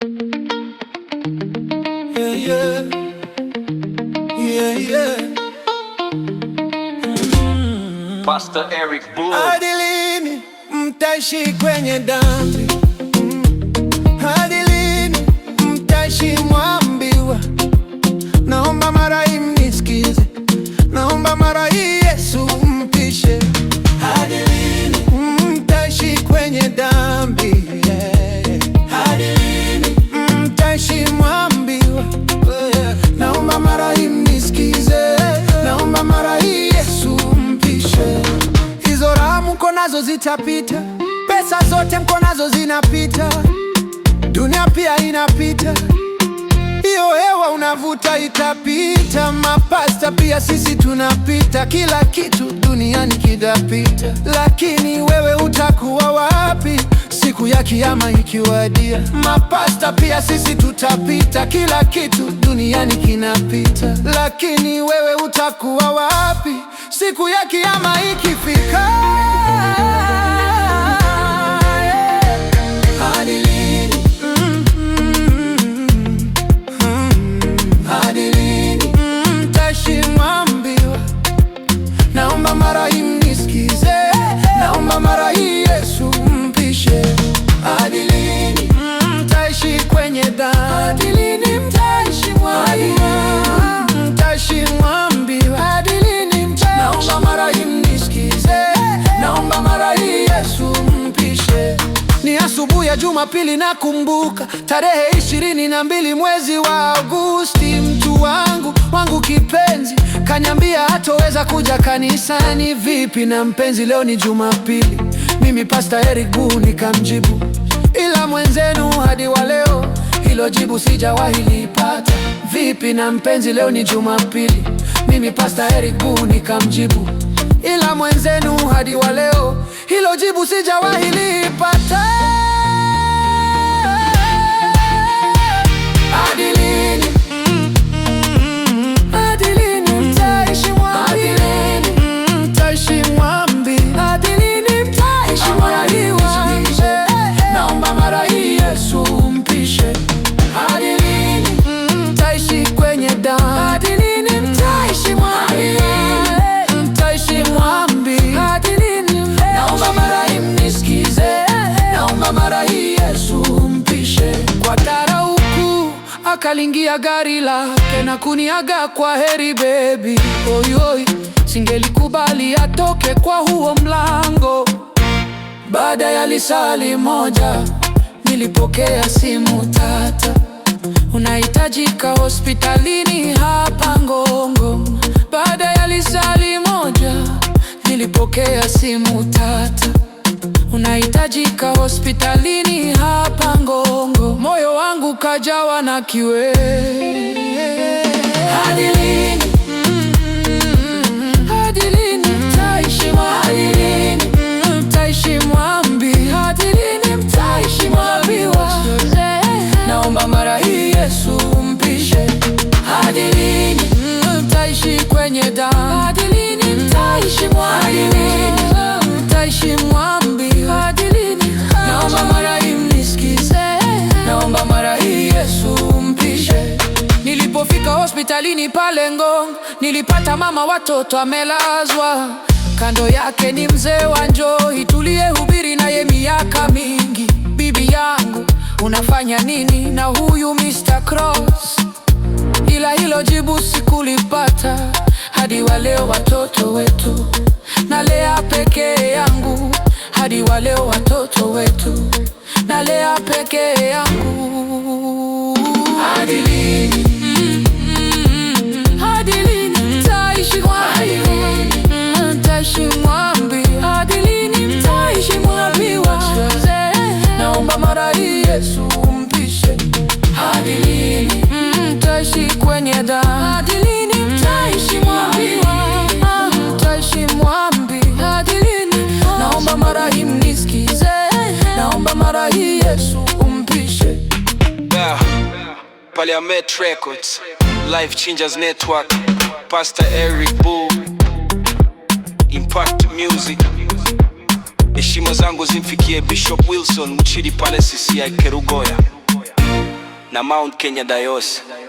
Yeah, yeah. Yeah, yeah. Pastor Eric Blue. Hadi lini mtaishi kwenye dhambi? Hadi lini mtaishi mwambiwa? Naomba mara hii mnisikize, naomba mara hii Yesu mpishe. Hadi lini mtaishi kwenye dhambi? Hadi lini mtaishi mwambiwa? Naomba mara hii mnisikize, naomba mara hii Yesu mpishe. Hizo raha mko nazo zitapita, pesa zote mko nazo zinapita, dunia pia inapita, hiyo hewa unavuta itapita, mapasta pia sisi tunapita, kila kitu duniani kitapita. Lakini wewe utakuwa wapi siku ya kiyama ikiwadia? Mapasta pia sisi tutapita, kila kitu duniani kinapita. Lakini wewe utakuwa wapi siku ya kiyama ikifika? Hadi lini? Hadi lini mtaishi mwambiwa? Naomba mara hii mnisikize, naomba mara hii Yesu mpishe. Hadi lini mtaishi kwenye dhambi? Hadi lini mtaishi mwambiwa? Mtaishi mwambiwa. Hadi lini mtaishi? Naomba mara hii mnisikize, naomba mara hii Yesu mpishe. Ni asubuhi ya Jumapili nakumbuka, tarehe 22 mwezi wa Agosti. Mtu wangu kipenzi kaniambia hatoweza kuja kanisani. Vipi na mpenzi, leo ni Jumapili. Mimi Pastor Eric Blue nikamjibu, ila mwenzenu hadi wa leo hilo jibu sijawahi lipata. Vipi na mpenzi, leo ni Jumapili. Mimi Pastor Eric Blue nikamjibu, ila mwenzenu hadi wa leo hilo jibu sijawahi lipata. Hadi lini? Hadi lini mtaishi mwambi? Hadi lini mtaishi mwambi? Hadi lini mtaishi mwambi? Naomba mara hii Yesu mpishe. Hadi lini mtaishi kwenye dhambi? Hadi lini mtaishi mwambi? Mtaishi mwambi. Hadi lini? Naomba mara hii mnisikize, naomba mara hii Yesu mpishe. Kwa tarauku akalingia gari lake na kuniaga kwa heri baby. Oyoi, singelikubali atoke kwa huo mlango. Baada ya lisali moja nilipokea simu tata, unahitajika hospitalini hapa Ngongo. Baada ya lisali moja nilipokea simu tata, unahitajika hospitalini hapa Ngongo. Moyo wangu kajawa na kiwe. Hadi lini? Hadi lini mtaishi mwambi? Hadi lini mtaishi mwambi? Hadi lini mtaishi mwambiwa? Naomba mara hii Yesu mpishe. Hadi lini mtaishi kwenye dhambi? Hadi lini mtaishi mwambi? Mtaishi mwambi. Hadi lini? Naomba mara hii mnisikize, naomba mara hii Yesu mpishe. Nilipofika hospitalini pale Ngong, nilipata mama watoto amelazwa, kando yake ni mzee wa Njoi tuliyehubiri naye miaka mingi. Bibi yangu, unafanya nini na huyu Mr. Cross? Ila hilo jibu sikulipata. Hadi wa leo watoto wetu nalea peke yangu, hadi wa leo watoto wetu nalea peke yangu. Hadi lini? Hadi lini mtaishi mwambi? Mtaishi mwambi. Hadi lini mtaishi mwambiwa? Naomba mara hii Yesu mpishe. Hadi lini mtaishi kwenye dhambi? Hadi lini mtaishi mwambiwa? Mtaishi mwambi. Hadi lini? Naomba mara hii mnisikize, naomba mara hii Yesu mpishe. Parliament Records, Life Changers Network, Pastor Eric Blue, Impact Music. Heshima zangu zimfikie Bishop Wilson Muchiri pale CCI Kerugoya. na Mount Kenya Diocese.